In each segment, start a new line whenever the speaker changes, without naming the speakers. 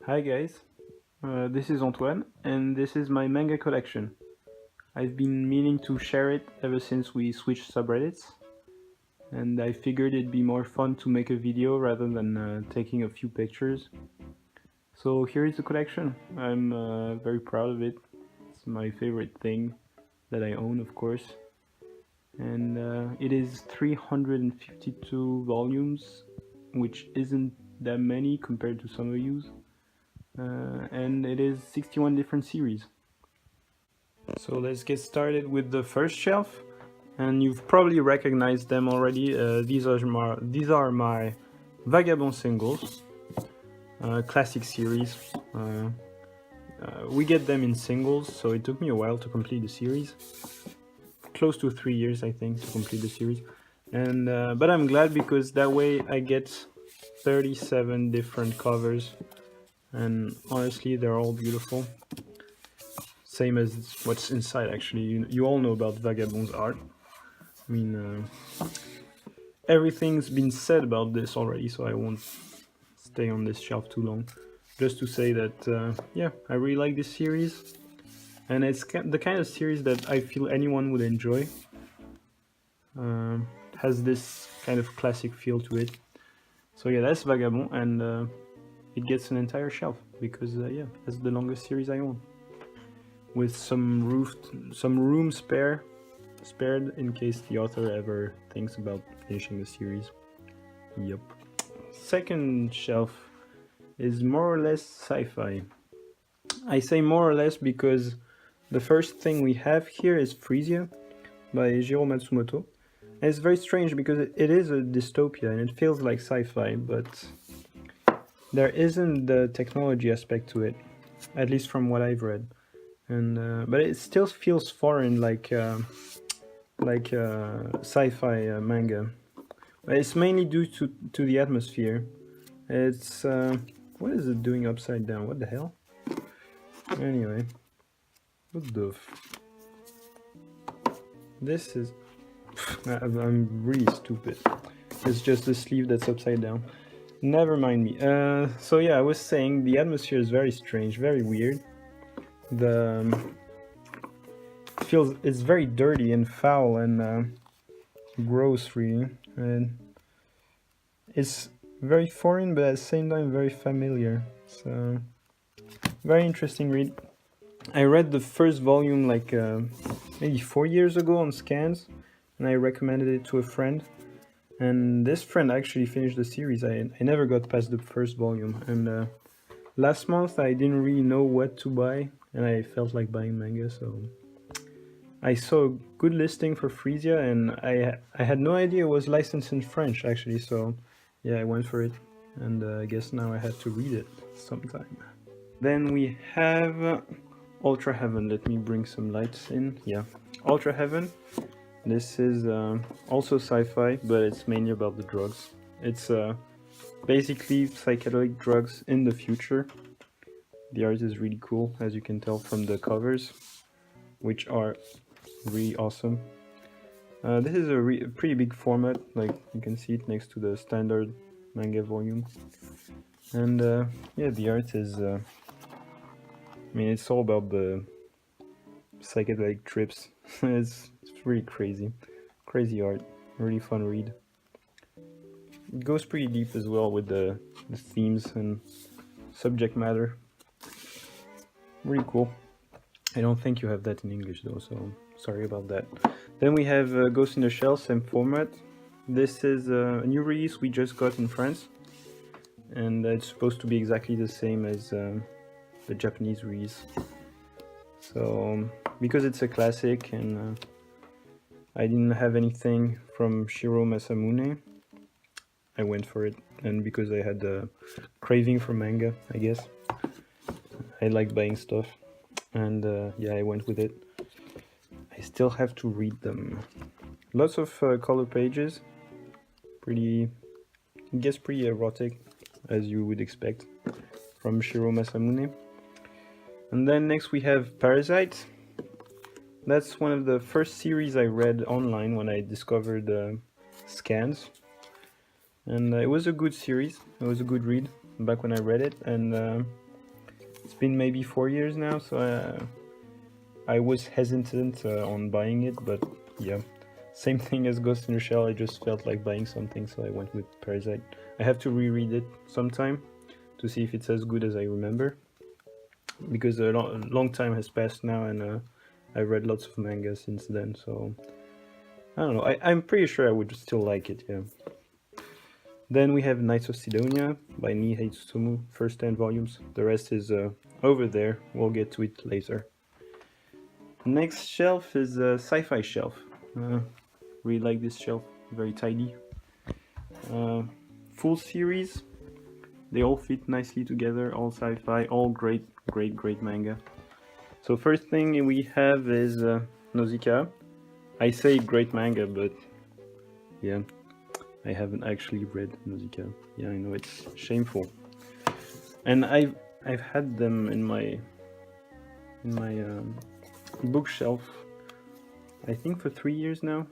Hi guys, this is Antoine and this is my manga collection. I've been meaning to share it ever since we switched subreddits, and I figured it'd be more fun to make a video rather than taking a few pictures. So here is the collection. I'm very proud of it. It's my favorite thing that I own, of course. And it is 352 volumes, which isn't that many compared to some of you. And it is 61 different series. So let's get started with the first shelf, and you've probably recognized them already. These are my Vagabond singles, classic series. We get them in singles, so it took me a while to complete the series. Close to 3 years, I think, to complete the series. And but I'm glad because that way I get 37 different covers, and honestly, they're all beautiful. Same as what's inside, actually. You all know about Vagabond's art. I mean, everything's been said about this already, so I won't stay on this shelf too long. Just to say that, yeah, I really like this series, and it's the kind of series that I feel anyone would enjoy. Has this kind of classic feel to it. So yeah, that's Vagabond, and it gets an entire shelf because, yeah, that's the longest series I own. With some room spared in case the author ever thinks about finishing the series. Yep. Second shelf is more or less sci-fi. I say more or less because the first thing we have here is Frisia by Jiro Matsumoto. And it's very strange because it is a dystopia and it feels like sci-fi, but there isn't the technology aspect to it, at least from what I've read. And but it still feels foreign, like sci-fi manga. It's mainly due to the atmosphere. It's what is it doing upside down? What the hell? Anyway, what the this is I'm really stupid. It's just the sleeve that's upside down. Never mind me. So yeah, I was saying the atmosphere is very strange, very weird. The it's very dirty and foul and gross, really, and it's very foreign, but at the same time very familiar. So very interesting read. I read the first volume like maybe 4 years ago on scans, and I recommended it to a friend. And this friend actually finished the series. I never got past the first volume, and last month I didn't really know what to buy, and I felt like buying manga, so I saw a good listing for Frisia, and I had no idea it was licensed in French, actually, so yeah, I went for it, and I guess now I have to read it sometime. Then we have Ultra Heaven. Let me bring some lights in. Yeah, Ultra Heaven. This is also sci-fi, but it's mainly about the drugs. It's basically psychedelic drugs in the future. The art is really cool, as you can tell from the covers, which are really awesome. This is a pretty big format, like you can see it next to the standard manga volume. And yeah, the art is, I mean, it's all about the psychedelic trips. it's really crazy art, really fun read. It goes pretty deep as well with the themes and subject matter. Really cool. I don't think you have that in English though, so sorry about that. Then we have Ghost in the Shell, same format. This is a new release we just got in France, and it's supposed to be exactly the same as the Japanese release. So because it's a classic and I didn't have anything from Shiro Masamune, I went for it, and because I had a craving for manga, I guess. I like buying stuff, and yeah, I went with it. I still have to read them. Lots of color pages, pretty, I guess pretty erotic, as you would expect from Shiro Masamune. And then next we have Parasite. That's one of the first series I read online when I discovered scans. And it was a good series, it was a good read back when I read it, and It's been maybe 4 years now, so I was hesitant on buying it, but yeah. Same thing as Ghost in the Shell, I just felt like buying something, so I went with Parasite. I have to reread it sometime to see if it's as good as I remember, because a long time has passed now, and I read lots of manga since then, so I don't know. I'm pretty sure I would still like it, yeah. Then we have Knights of Sidonia by Nihei Tsutomu, first 10 volumes. The rest is over there, we'll get to it later. Next shelf is a sci-fi shelf. Really like this shelf, very tidy. Full series, they all fit nicely together, all sci-fi, all great manga. So first thing we have is Nausicaa. I say great manga, but yeah, I haven't actually read Nausicaa. Yeah, I know, it's shameful. And I've had them in my bookshelf, I think for 3 years now.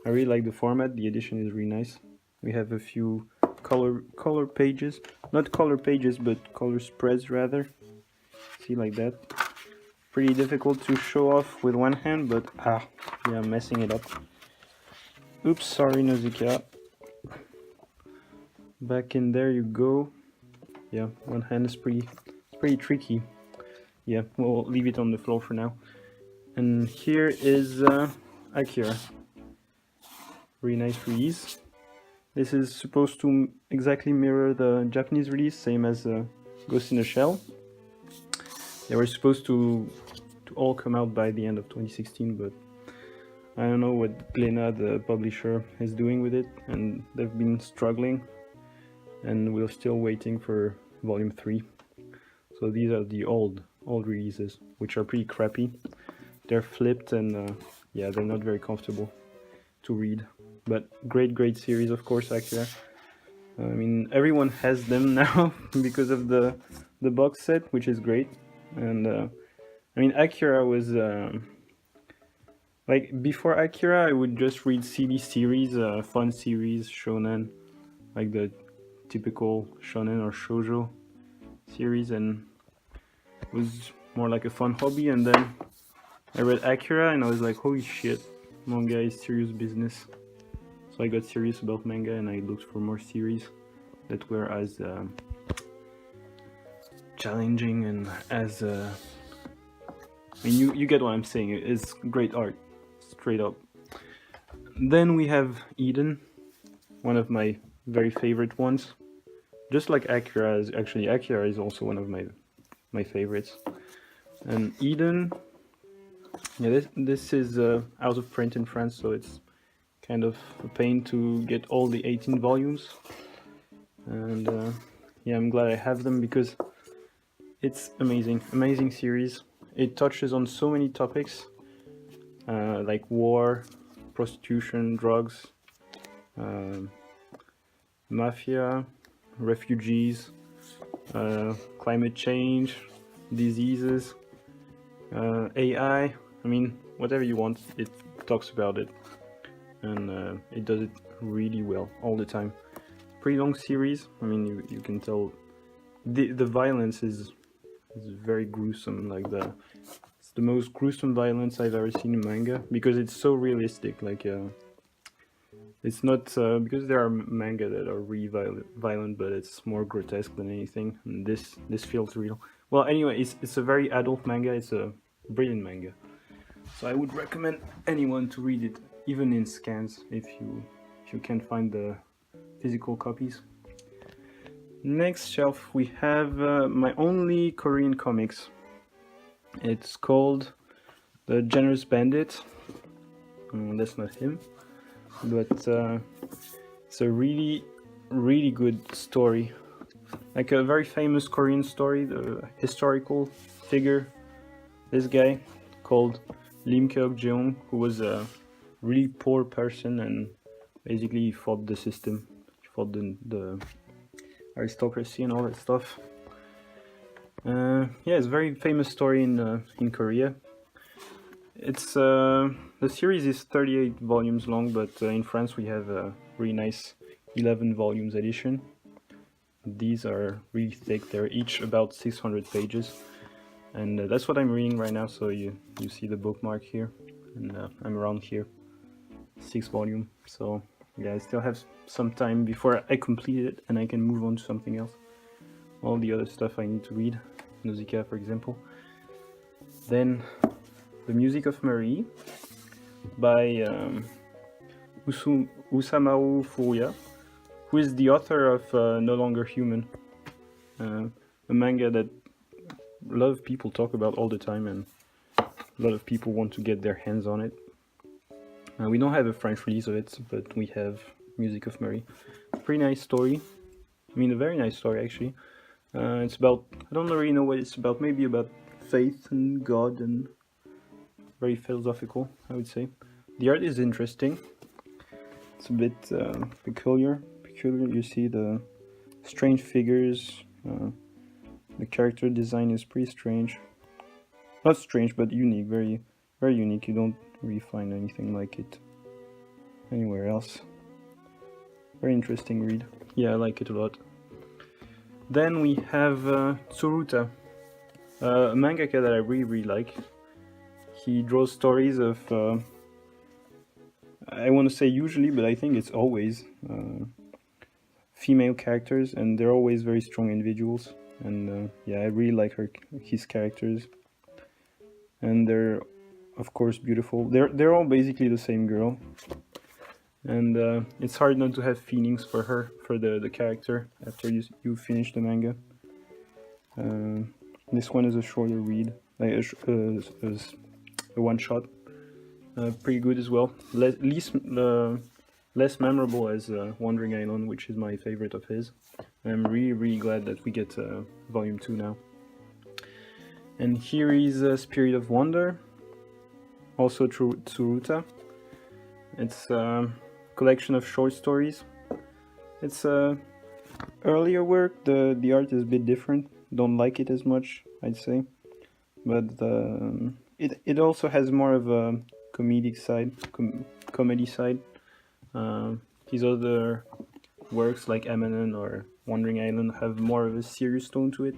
I really like the format, the edition is really nice. We have a few color pages, not color pages, but color spreads rather. See, like that. Pretty difficult to show off with one hand, but yeah, I'm messing it up. Oops, sorry Nausicaa. Back in there you go. Yeah, one hand is pretty tricky. Yeah, we'll leave it on the floor for now. And here is Akira. Really nice release. This is supposed to exactly mirror the Japanese release, same as Ghost in the Shell. They were supposed to all come out by the end of 2016, but I don't know what Glénat, the publisher, is doing with it, and they've been struggling, and we're still waiting for volume 3. So these are the old releases, which are pretty crappy. They're flipped, and yeah, they're not very comfortable to read. But great series, of course, Akira. I mean, everyone has them now because of the box set, which is great. And I mean, Akira was like, before Akira, I would just read CD series, fun series, shonen, like the typical shonen or shoujo series, and it was more like a fun hobby. And then I read Akira, and I was like, holy shit, manga is serious business. So I got serious about manga, and I looked for more series that were as challenging and as I mean, you get what I'm saying. It's great art, straight up. Then we have Eden, one of my very favorite ones. Just like Akira is, actually Akira is also one of my favorites. And Eden, yeah, this is out of print in France, so it's kind of a pain to get all the 18 volumes. And yeah, I'm glad I have them because it's amazing series. It touches on so many topics, like war, prostitution, drugs, mafia, refugees, climate change, diseases, AI. I mean, whatever you want, it talks about it, and it does it really well all the time. Pretty long series. I mean, you can tell the violence is very gruesome. Like it's the most gruesome violence I've ever seen in manga because it's so realistic. Like it's not because there are manga that are really violent, but it's more grotesque than anything. And this feels real. Well, anyway, it's a very adult manga. It's a brilliant manga. So I would recommend anyone to read it, even in scans, if you can find the physical copies. Next shelf we have my only Korean comics. It's called The Generous Bandit. That's not him, but it's a really good story, like a very famous Korean story. The historical figure, this guy called Lim Keok-jeong, who was a really poor person and basically he fought the system, he fought the aristocracy and all that stuff. Yeah, it's a very famous story in Korea. It's the series is 38 volumes long, but in France we have a really nice 11 volumes edition. These are really thick. They're each about 600 pages, and that's what I'm reading right now. So you see the bookmark here, and I'm around here, 6th volume. So yeah, I still have some time before I complete it and I can move on to something else. All the other stuff I need to read, Nausicaa for example. Then The Music of Marie by Usamao Furuya, who is the author of No Longer Human, a manga that a lot of people talk about all the time and a lot of people want to get their hands on it. We don't have a French release of it, but we have Music of Marie. Pretty nice story. I mean, a very nice story actually. It's about, I don't really know what it's about, maybe about faith and God, and very philosophical, I would say. The art is interesting. It's a bit peculiar. You see the strange figures. The character design is pretty strange. Not strange, but unique. Very, very unique. You don't really find anything like it anywhere else. Very interesting read. Yeah, I like it a lot. Then we have Tsuruta, a mangaka that I really like. He draws stories of, I want to say usually, but I think it's always female characters, and they're always very strong individuals. And yeah, I really like his characters, and they're of course beautiful. They're all basically the same girl, and it's hard not to have feelings for her, for the character, after you finish the manga. This one is a shorter read, like a one shot. Pretty good as well. Less memorable as Wandering Island, which is my favorite of his. I'm really glad that we get volume 2 now. And here is Spirit of Wonder, also Tsuruta. It's a collection of short stories. It's earlier work. The art is a bit different. Don't like it as much, I'd say. But it also has more of a comedic side, comedy side. His other works like Eminem or Wandering Island have more of a serious tone to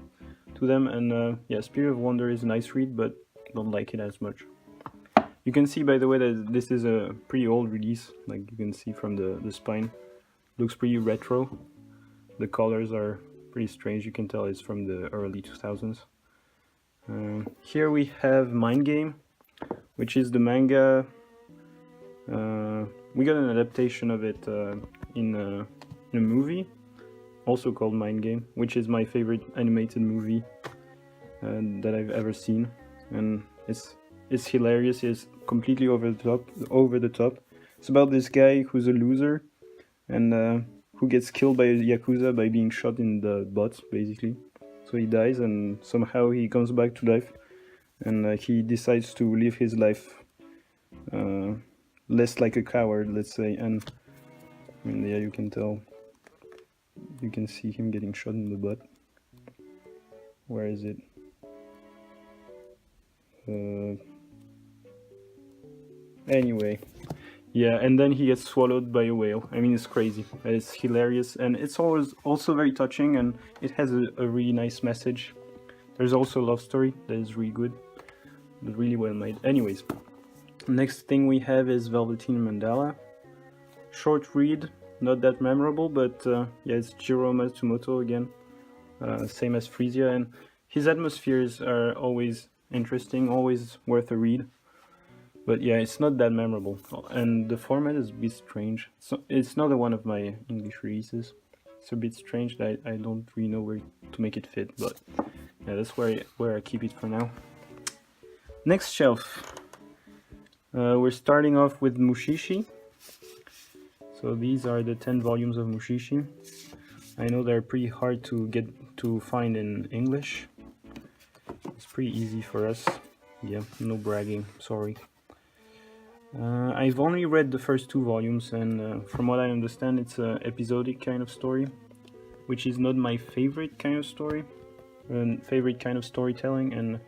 them, and yeah, Spirit of Wonder is a nice read, but don't like it as much. You can see, by the way, that this is a pretty old release. Like you can see from the spine, looks pretty retro. The colors are pretty strange. You can tell it's from the early 2000s. Here we have Mind Game, which is the manga. We got an adaptation of it in a movie, also called Mind Game, which is my favorite animated movie that I've ever seen, and it's hilarious. It's completely over the top. It's about this guy who's a loser and who gets killed by a yakuza by being shot in the butt, basically. So he dies, and somehow he comes back to life, and he decides to live his life less like a coward, let's say. And I mean, yeah, you can tell. You can see him getting shot in the butt. Where is it? Anyway, yeah, and then he gets swallowed by a whale. I mean, it's crazy. It's hilarious, and it's always also very touching, and it has a really nice message. There's also a love story that is really good, really well made. Anyways, next thing we have is Velveteen Mandala. Short read, not that memorable, but yeah, it's Jiro Matsumoto again, same as Frisia, and his atmospheres are always interesting, always worth a read. But yeah, it's not that memorable, and the format is a bit strange. So it's not one of my English releases. It's a bit strange that I don't really know where to make it fit, but yeah, that's where I keep it for now. Next shelf. We're starting off with Mushishi. So these are the 10 volumes of Mushishi. I know they're pretty hard to find in English. It's pretty easy for us. Yeah, no bragging, sorry. I've only read the first 2 volumes, and from what I understand, it's an episodic kind of story, which is not my favorite kind of story, favorite kind of storytelling, and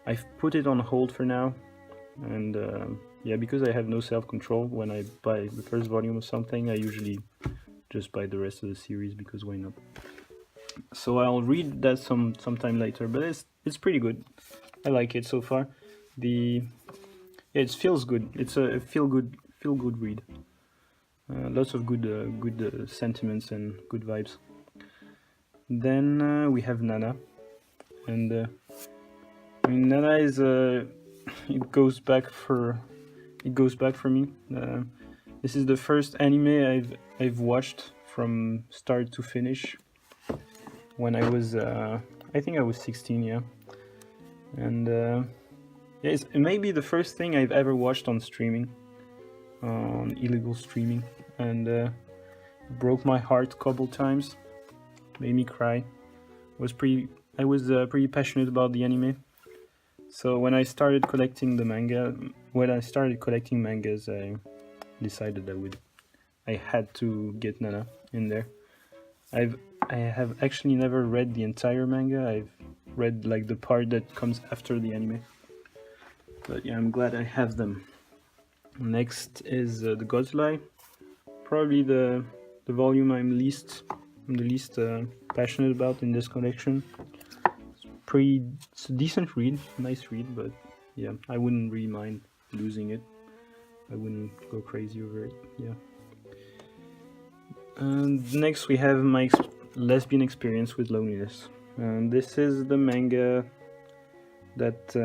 I've put it on hold for now. And yeah, because I have no self-control when I buy the first volume of something, I usually just buy the rest of the series, because why not? So I'll read that sometime later. But it's pretty good. I like it so far. It feels good. It's a feel good read. Lots of good sentiments and good vibes. Then we have Nana, and I mean Nana is it goes back for me. This is the first anime I've watched from start to finish when I was I think I was 16, yeah, and yeah, it's maybe the first thing I've ever watched on streaming, on illegal streaming, and broke my heart a couple times, made me cry. I was pretty passionate about the anime. So when I started collecting mangas, I decided I had to get Nana in there. I have actually never read the entire manga. I've read like the part that comes after the anime. But yeah, I'm glad I have them. Next is the Godzilla, probably the volume I'm the least passionate about in this collection. It's a decent read, nice read, but yeah, I wouldn't really mind losing it. I wouldn't go crazy over it. Yeah. And next we have my lesbian experience with loneliness. And this is the manga that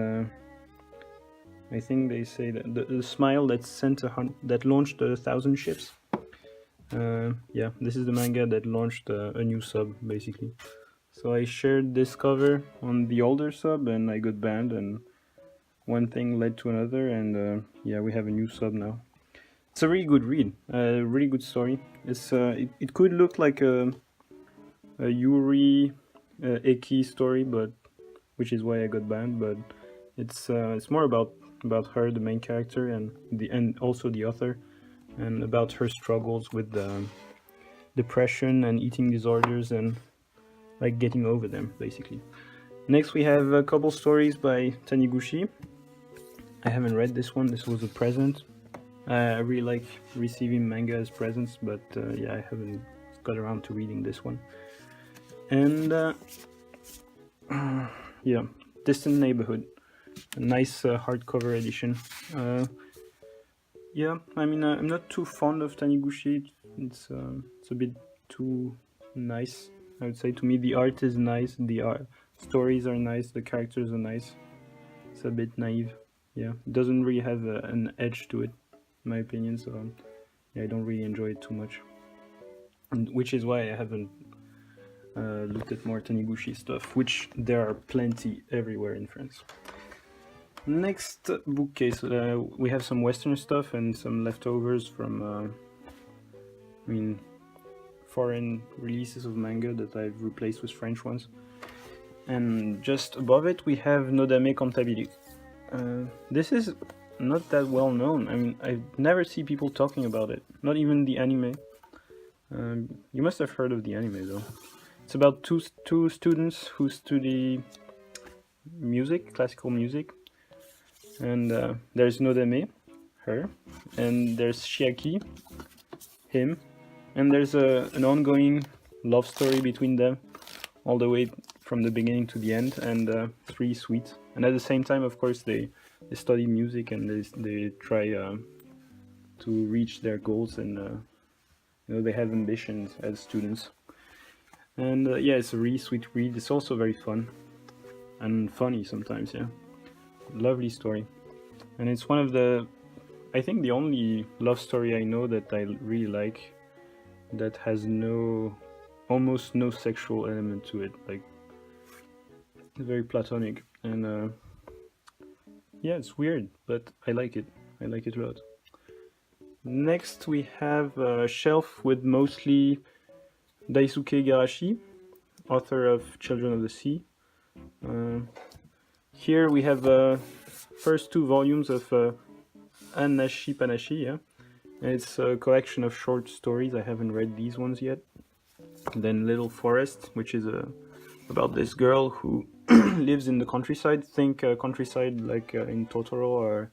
I think they say that the smile that launched 1,000 ships. Yeah, this is the manga that launched a new sub basically. So I shared this cover on the older sub and I got banned, and one thing led to another, and yeah, we have a new sub now. It's a really good read, a really good story. It could look like a Yuri Eki story, but which is why I got banned. But it's more about her, the main character, and also the author, and about her struggles with depression and eating disorders and like getting over them, basically. Next we have a couple stories by Taniguchi. I haven't read this one. This was a present. I really like receiving manga as presents, but yeah, I haven't got around to reading this one. And yeah, Distant Neighborhood, a nice hardcover edition. Yeah, I mean, I'm not too fond of Taniguchi. It's a bit too nice, I would say. To me, the art is nice, the stories are nice, the characters are nice. It's a bit naive. Yeah, it doesn't really have an edge to it, in my opinion. So yeah, I don't really enjoy it too much, which is why I haven't looked at more Taniguchi stuff, which there are plenty everywhere in France. Next bookcase, we have some Western stuff and some leftovers from, I mean, foreign releases of manga that I've replaced with French ones. And just above it, we have Nodame Cantabile. This is not that well known. I mean, I never see people talking about it, not even the anime. You must have heard of the anime though. It's about two students who study music, classical music. And there's Nodame, her, and there's Shiaki, him, and there's an ongoing love story between them, all the way from the beginning to the end, and it's really sweet. And at the same time, of course, they study music and they try to reach their goals, and you know, they have ambitions as students. And yeah, it's a really sweet read. It's also very fun and funny sometimes. Yeah. Lovely story, and it's one of I think the only love story I know that I really like that has almost no sexual element to it. Like, it's very platonic, and yeah, it's weird, but I like it. I like it a lot. Next we have a shelf with mostly Daisuke Igarashi, author of Children of the Sea. Here we have first two volumes of Anashi Panashi, yeah. And it's a collection of short stories. I haven't read these ones yet. Then Little Forest, which is about this girl who lives in the countryside. Think countryside like in Totoro or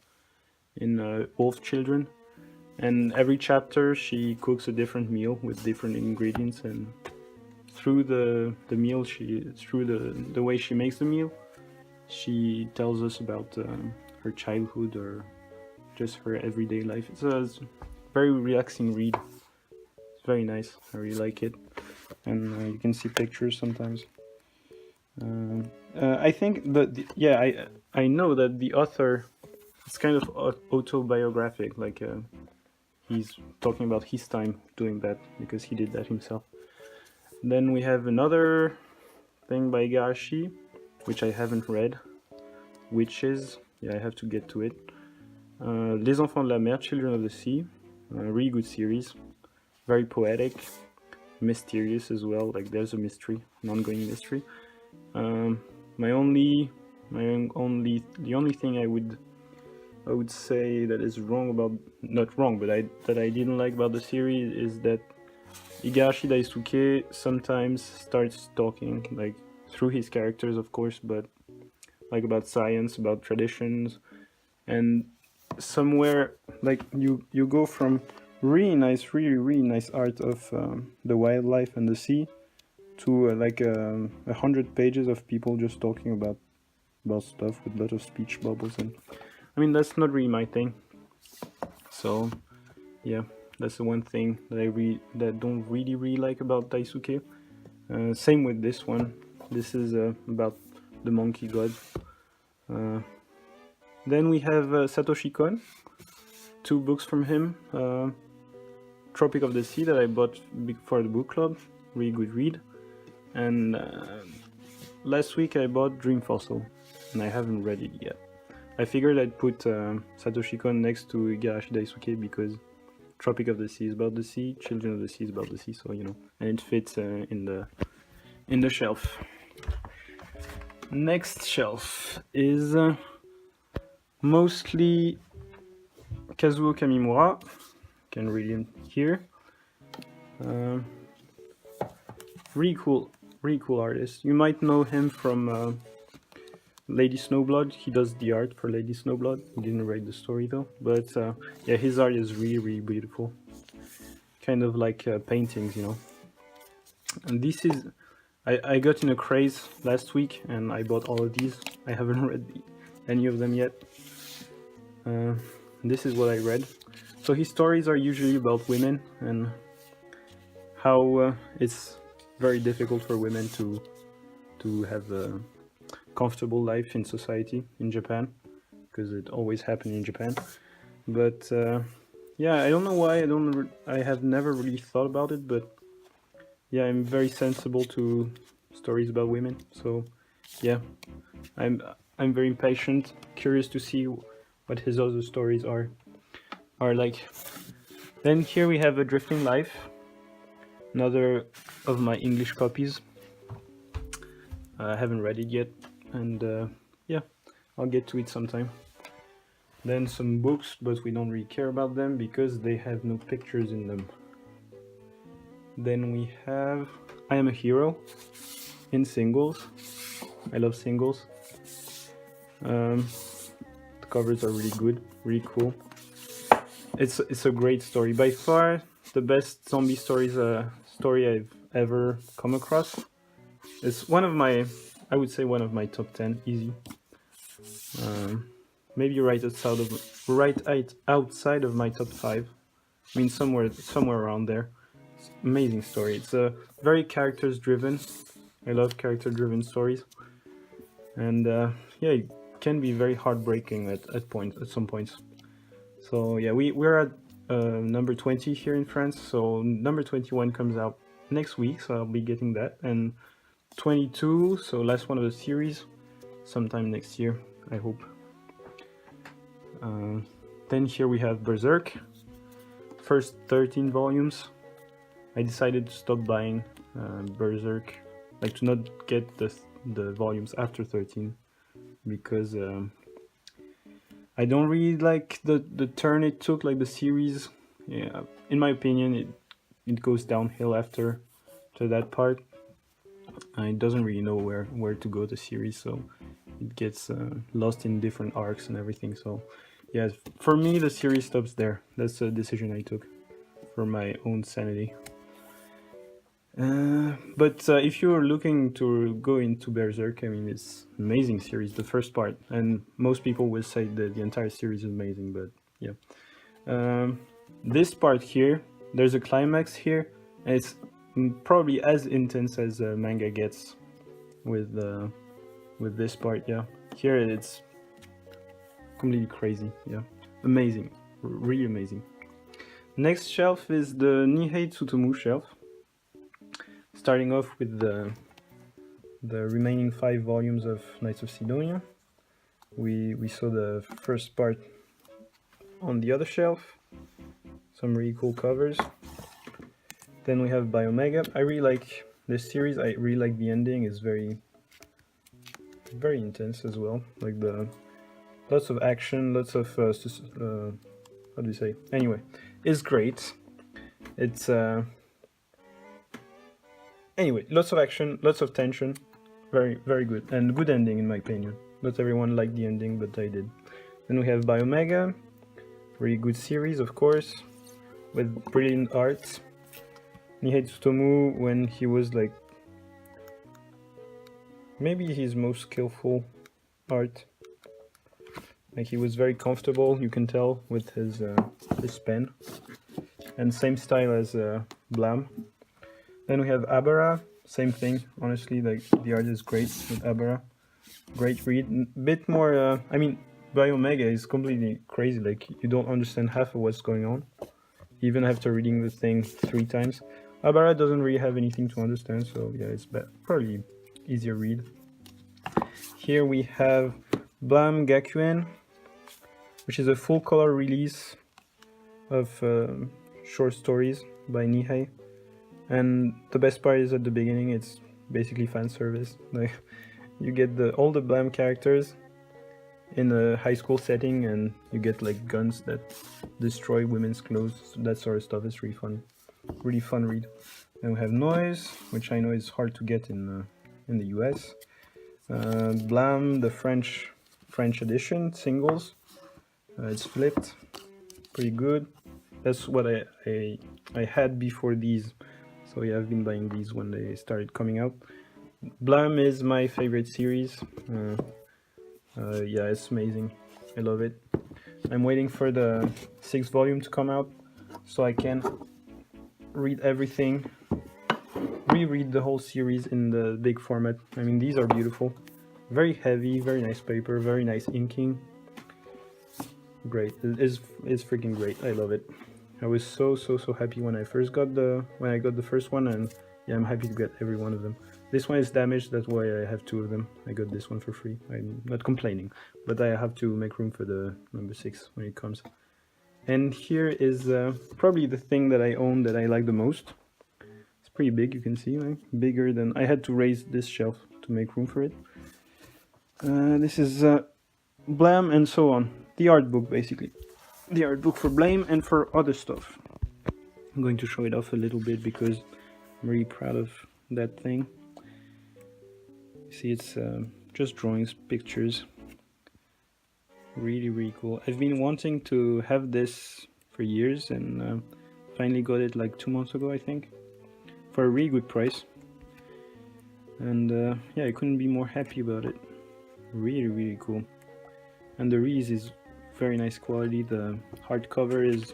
in Wolf Children. And every chapter she cooks a different meal with different ingredients, and through the meal, through the way she makes the meal, she tells us about her childhood or just her everyday life. It's a very relaxing read. It's very nice. I really like it, and you can see pictures sometimes. I think that I know that the author, it's kind of autobiographic, like he's talking about his time doing that because he did that himself. Then we have another thing by Igarashi, which I haven't read, which is, I have to get to it. Les Enfants de la Mer, Children of the Sea, really good series, very poetic, mysterious as well. Like there's a mystery, an ongoing mystery. The only thing I would say that is wrong about, not wrong, but that I didn't like about the series is that Igarashi Daisuke sometimes starts talking, like through his characters, of course, but like about science, about traditions, and somewhere like you go from really nice art of the wildlife and the sea to like 100 pages of people just talking about stuff with a lot of speech bubbles, and I mean that's not really my thing. So yeah, that's the one thing that don't really like about Daisuke. Same with this one. This is about the monkey god. Then we have Satoshi Kon, 2 books from him. Tropic of the Sea that I bought for the book club, really good read. And last week I bought Dream Fossil, and I haven't read it yet. I figured I'd put Satoshi Kon next to Igarashi Daisuke because Tropic of the Sea is about the sea, Children of the Sea is about the sea, so and it fits in the shelf. Next shelf is mostly Kazuo Kamimura. You can read him here. Really cool artist. You might know him from Lady Snowblood. He does the art for Lady Snowblood. He didn't write the story though, but yeah, his art is really beautiful. Kind of like paintings, And this is, I got in a craze last week and I bought all of these. I haven't read any of them yet. This is what I read. So his stories are usually about women and how it's very difficult for women to have a comfortable life in society in Japan, because it always happened in Japan. But yeah, I don't know why. I have never really thought about it, but yeah, I'm very sensible to stories about women. So yeah, I'm very impatient, curious to see what his other stories are like. Then here we have A Drifting Life, another of my English copies. I haven't read it yet, and yeah, I'll get to it sometime. Then some books, but we don't really care about them because they have no pictures in them. Then we have I Am a Hero in singles. I love singles. The covers are really good, really cool. It's a great story. By far the best zombie story I've ever come across. It's I would say one of my top 10, easy. Maybe right outside of my top 5. I mean somewhere around there. It's amazing story. It's a very characters driven. I love character driven stories. And yeah, it can be very heartbreaking at some points. So yeah, we're at number 20 here in France. So number 21 comes out next week, so I'll be getting that. And 22, so last one of the series, sometime next year, I hope. Then here we have Berserk, first 13 volumes. I decided to stop buying Berserk, like to not get the volumes after 13, because I don't really like the turn it took, like the series. Yeah, in my opinion, it goes downhill after that part. It doesn't really know where to go, the series, so it gets lost in different arcs and everything. So yeah, for me the series stops there. That's a decision I took for my own sanity. But if you're looking to go into Berserk, I mean, it's an amazing series, the first part, and most people will say that the entire series is amazing, but yeah. This part here, there's a climax here, and it's probably as intense as manga gets with this part, yeah. Here it's completely crazy, yeah. Amazing, really amazing. Next shelf is the Nihei Tsutomu shelf. Starting off with the remaining 5 volumes of Knights of Sidonia. We saw the first part on the other shelf. Some really cool covers. Then we have Biomega. I really like this series. I really like the ending. It's very intense as well. Like the lots of action, lots of how do you say? Anyway, it's great. It's anyway, lots of action, lots of tension. Very good, and good ending in my opinion. Not everyone liked the ending, but I did. Then we have Biomega, really good series, of course, with brilliant art. Nihei Tsutomu, when he was like maybe his most skillful art. Like he was very comfortable, you can tell, with his pen. And same style as Blam. Then we have Abara, same thing, honestly, like the art is great with Abara. Great read, bit more, I mean, Biomega is completely crazy, like you don't understand half of what's going on, even after reading the thing 3 times. Abara doesn't really have anything to understand, so yeah, it's probably easier read. Here we have Blam Gakuen, which is a full color release of short stories by Nihei. And the best part is at the beginning, it's basically fan service. Like you get all the Blam characters in a high school setting, and you get like guns that destroy women's clothes. That sort of stuff is really fun. Really fun read. Then we have Noise, which I know is hard to get in the US. Blam, the French edition, singles. It's flipped. Pretty good. That's what I had before these. So yeah, I've been buying these when they started coming out. Blam is my favorite series. Yeah, it's amazing. I love it. I'm waiting for the 6th volume to come out so I can read everything. Reread the whole series in the big format. I mean, these are beautiful. Very heavy, very nice paper, very nice inking. Great. It's freaking great. I love it. I was so happy when I got the first one, and yeah, I'm happy to get every one of them. This one is damaged, that's why I have 2 of them. I got this one for free. I'm not complaining, but I have to make room for the number 6 when it comes. And here is probably the thing that I own that I like the most. It's pretty big, you can see, right? Bigger than... I had to raise this shelf to make room for it. This is Blam and so on. The art book, basically. The art book for Blame and for other stuff. I'm going to show it off a little bit because I'm really proud of that thing. You see, it's just drawings, pictures. Really cool. I've been wanting to have this for years, and finally got it like 2 months ago, I think, for a really good price. And yeah, I couldn't be more happy about it. Really cool. And the Reese is very nice quality. The hardcover is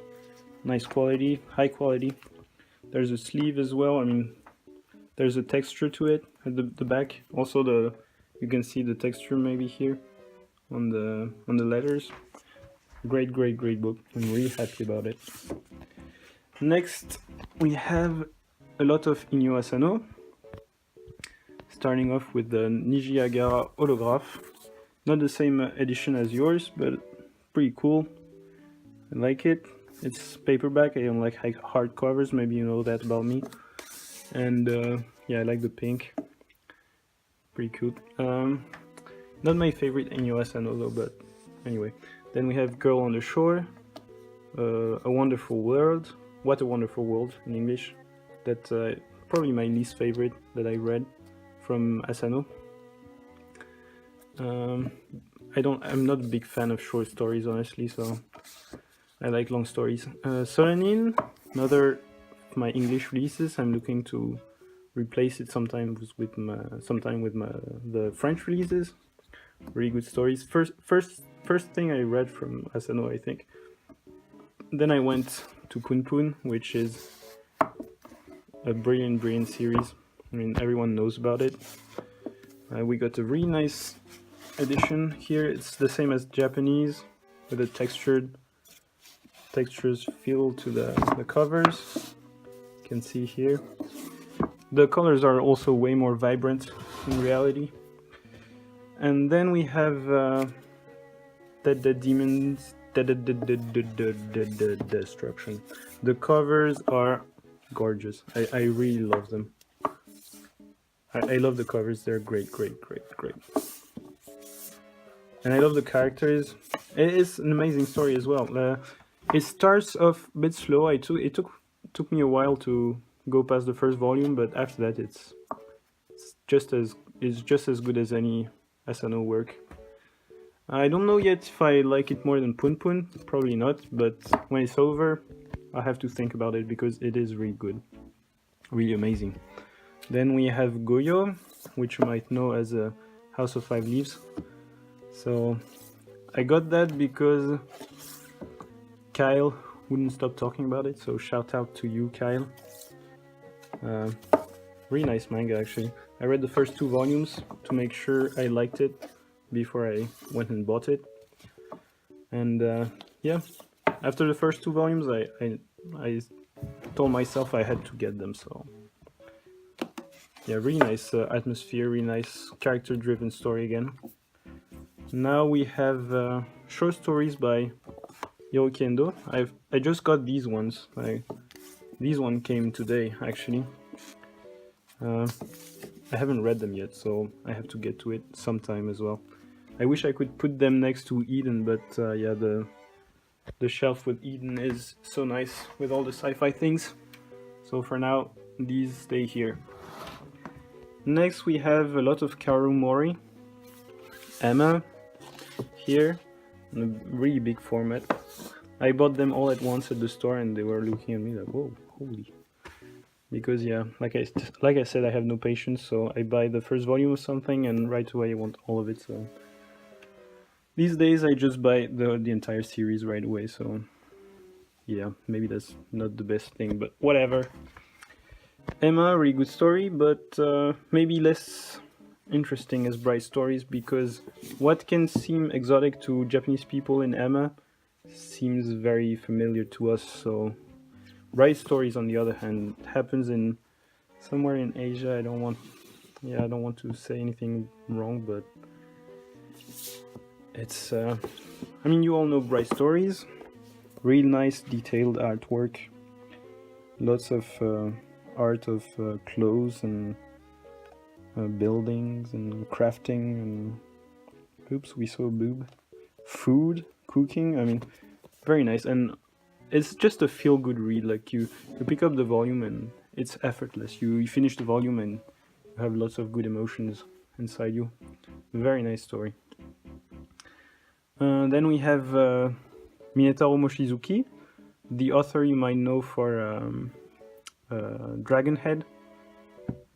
nice quality, high quality. There's a sleeve as well. I mean, there's a texture to it at the back. Also, you can see the texture maybe here on the letters. Great book. I'm really happy about it. Next, we have a lot of Inyo Asano. Starting off with the Nijiagara Holograph. Not the same edition as yours, but pretty cool. I like it. It's paperback. I don't like hard covers. Maybe you know that about me. And yeah, I like the pink. Pretty cute. Not my favorite Inyo Asano though, but anyway. Then we have Girl on the Shore. A Wonderful World. What a Wonderful World in English. That's probably my least favorite that I read from Asano. I'm not a big fan of short stories, honestly, so I like long stories. Solenin, another of my English releases. I'm looking to replace it sometimes with the French releases. Really good stories. First thing I read from Asano, I think. Then I went to Pun Pun, which is a brilliant series. I mean, everyone knows about it. We got a really nice edition here. It's the same as Japanese, with a textures feel to the covers. You can see here. The colors are also way more vibrant in reality. And then we have Dead Demons Destruction. The covers are gorgeous. I really love them. I love the covers. They're great. And I love the characters. It is an amazing story as well. It starts off a bit slow. It took me a while to go past the first volume, but after that it's just as good as any Asano work. I don't know yet if I like it more than Pun Pun. Probably not, but when it's over, I have to think about it because it is really good, really amazing. Then we have Goyo, which you might know as a House of Five Leaves. So I got that because Kyle wouldn't stop talking about it, so shout out to you, Kyle. Really nice manga, actually. I read the first 2 volumes to make sure I liked it before I went and bought it. And yeah, after the first 2 volumes, I told myself I had to get them, so yeah, really nice atmosphere, really nice character-driven story again. Now we have short stories by Yoki Endo. I just got these ones. These one came today, actually. I haven't read them yet, so I have to get to it sometime as well. I wish I could put them next to Eden, but yeah, the shelf with Eden is so nice with all the sci-fi things. So for now, these stay here. Next we have a lot of Kaoru Mori. Emma, here, in a really big format. I bought them all at once at the store and they were looking at me like, whoa, holy. Because yeah, like I said, I have no patience, so I buy the first volume of something and right away I want all of it, so... These days I just buy the entire series right away, so... Yeah, maybe that's not the best thing, but whatever. Emma, really good story, but maybe less interesting as Bright Stories, because what can seem exotic to Japanese people in Emma seems very familiar to us, so... Bright Stories, on the other hand, happens in somewhere in Asia. I don't want to say anything wrong, but it's I mean, you all know Bright Stories. Real nice detailed artwork, lots of art of clothes and buildings and crafting and oops, we saw a boob. Food, cooking, I mean, very nice. And it's just a feel-good read. Like you pick up the volume and it's effortless. You finish the volume and you have lots of good emotions inside you. Very nice story. Then we have Minetaro Mochizuki, the author you might know for Dragonhead.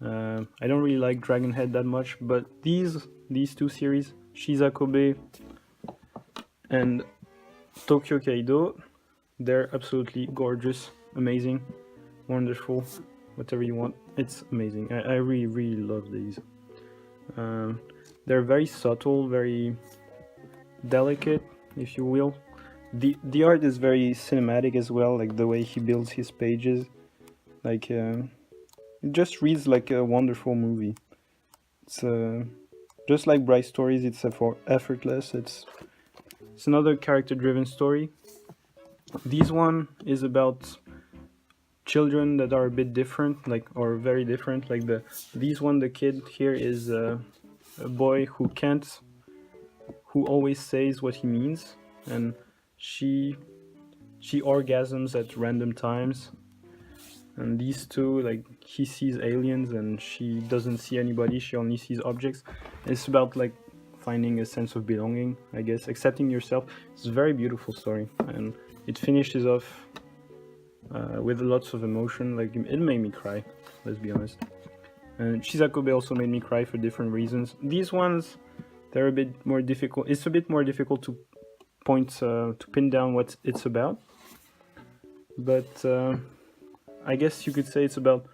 I don't really like Dragonhead that much, but these 2 series, Shizakobe and Tokyo Kaido, they're absolutely gorgeous, amazing, wonderful, whatever you want. It's amazing. I really love these. They're very subtle, very delicate, if you will. The art is very cinematic as well, like the way he builds his pages. Like it just reads like a wonderful movie. It's just like Bright Stories. It's effortless. It's another character-driven story. This one is about children that are a bit different, like, or very different. Like the kid here is a boy who always says what he means, and she orgasms at random times. And these 2, like, he sees aliens and she doesn't see anybody, she only sees objects. It's about like finding a sense of belonging, I guess, accepting yourself. It's a very beautiful story, and it finishes off with lots of emotion. Like, it made me cry, let's be honest. And Shizakobe also made me cry for different reasons. These ones, they're a bit more difficult. It's a bit more difficult to pin down what it's about. But I guess you could say it's about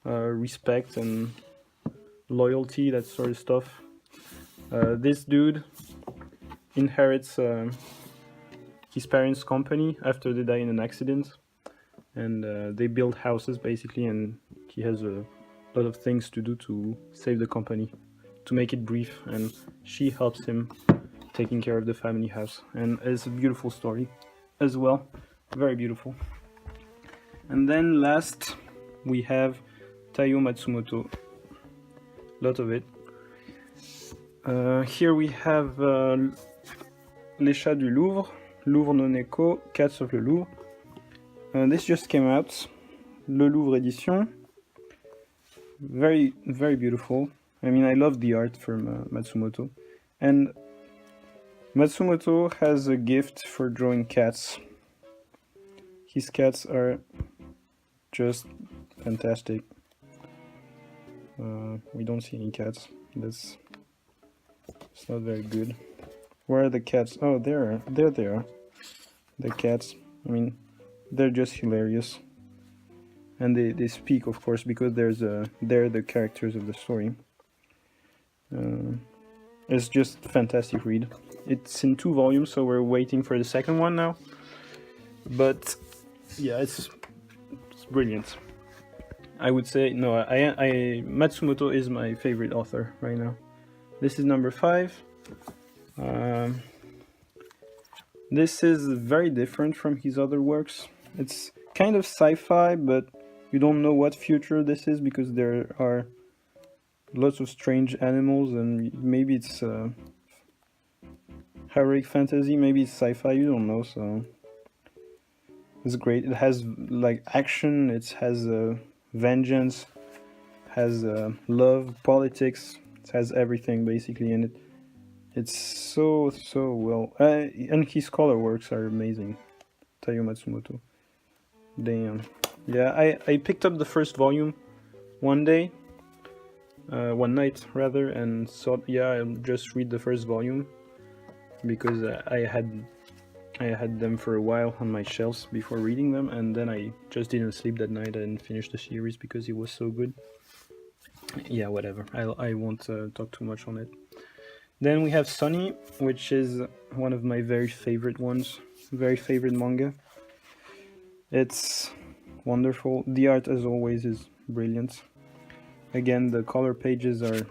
respect and loyalty, that sort of stuff. This dude inherits his parents' company after they die in an accident, and they build houses basically, and he has a lot of things to do to save the company, to make it brief, and she helps him taking care of the family house, and it's a beautiful story as well, very beautiful. And then last we have Taiyo Matsumoto, lot of it. Here we have Les Chats du Louvre, Louvre non écho, Cats of the Louvre. This just came out, Le Louvre édition. Very, very beautiful. I mean, I love the art from Matsumoto. And Matsumoto has a gift for drawing cats. His cats are just fantastic. We don't see any cats. It's not very good. Where are the cats? Oh, there they are. The cats. I mean, they're just hilarious. And they speak, of course, because they're the characters of the story. It's just a fantastic read. It's in 2 volumes, so we're waiting for the second one now. But yeah, it's brilliant. I would say no. Matsumoto is my favorite author right now. This is number 5. This is very different from his other works. It's kind of sci-fi, but you don't know what future this is because there are lots of strange animals, and maybe it's heroic fantasy, maybe it's sci-fi, you don't know, so it's great. It has like action, it has vengeance, has love, politics, it has everything basically, and it's so well, and his color works are amazing. Taiyo Matsumoto. Damn. Yeah, I picked up the first volume one day, one night rather, and thought, yeah, I'll just read the first volume because I had them for a while on my shelves before reading them, and then I just didn't sleep that night and finished the series because it was so good. Yeah, whatever. I won't talk too much on it. Then we have Sunny, which is one of my very favorite ones, very favorite manga. It's wonderful. The art, as always, is brilliant. Again, the color pages are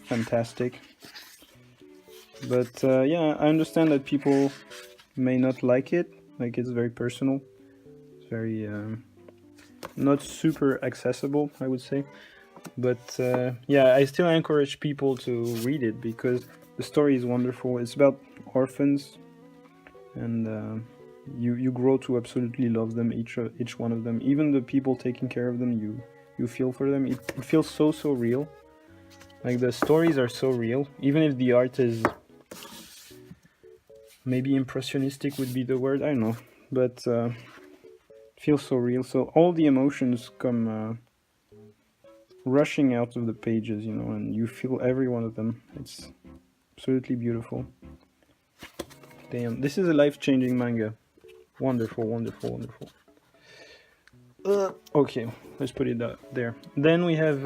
fantastic. But yeah, I understand that people may not like it. Like, it's very personal. It's very not super accessible, I would say. But yeah, I still encourage people to read it because the story is wonderful. It's about orphans, and you grow to absolutely love them, each one of them. Even the people taking care of them, you feel for them. It feels so real. Like, the stories are so real, even if the art is maybe impressionistic would be the word, I don't know, but it feels so real. So all the emotions come rushing out of the pages, you know, and you feel every one of them. It's absolutely beautiful. Damn, this is a life-changing manga. Wonderful, wonderful, wonderful. Okay, let's put it there. Then we have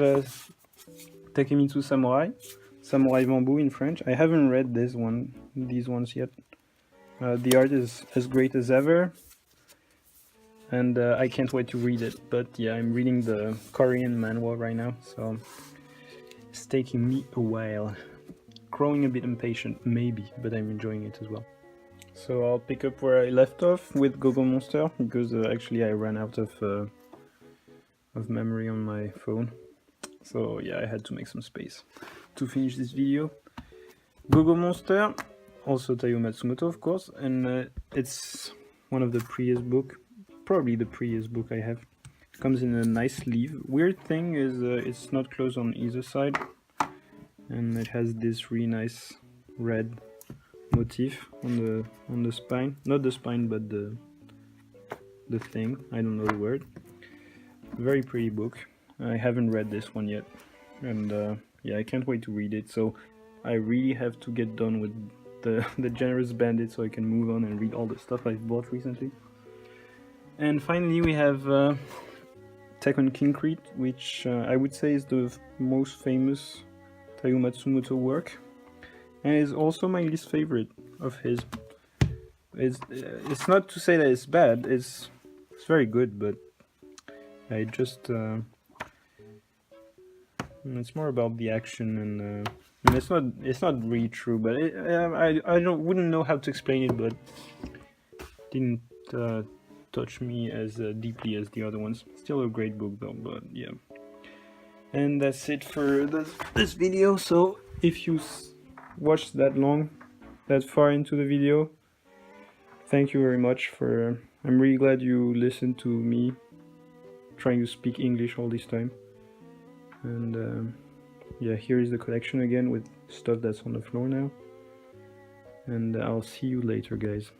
Takemitsu Samurai Bamboo in French. I haven't read these ones yet. The art is as great as ever, and I can't wait to read it. But yeah, I'm reading the Korean manhwa right now, so it's taking me a while. Growing a bit impatient, maybe, but I'm enjoying it as well. So I'll pick up where I left off with Gogo Monster, because actually I ran out of memory on my phone. So yeah, I had to make some space to finish this video. Gogo Monster, also Taiyo Matsumoto, of course, and it's one of the prettiest book, probably the prettiest book I have. It comes in a nice sleeve. Weird thing is it's not closed on either side, and it has this really nice red motif on the spine. Not the spine, but the thing. I don't know the word. Very pretty book. I haven't read this one yet, and yeah, I can't wait to read it. So I really have to get done with the Generous Bandit so I can move on and read all the stuff I've bought recently. And finally, we have Attack on Concrete, which I would say is the most famous Taiyo Matsumoto work, and is also my least favorite of his. It's not to say that it's bad. It's very good, but I just it's more about the action, and it's not really true. But I wouldn't know how to explain it, but didn't touch me as deeply as the other ones. Still a great book though, but yeah. And that's it for this video. So if you watched that far into the video, thank you very much for. I'm really glad you listened to me trying to speak English all this time. And yeah, here is the collection again with stuff that's on the floor now. And I'll see you later, guys.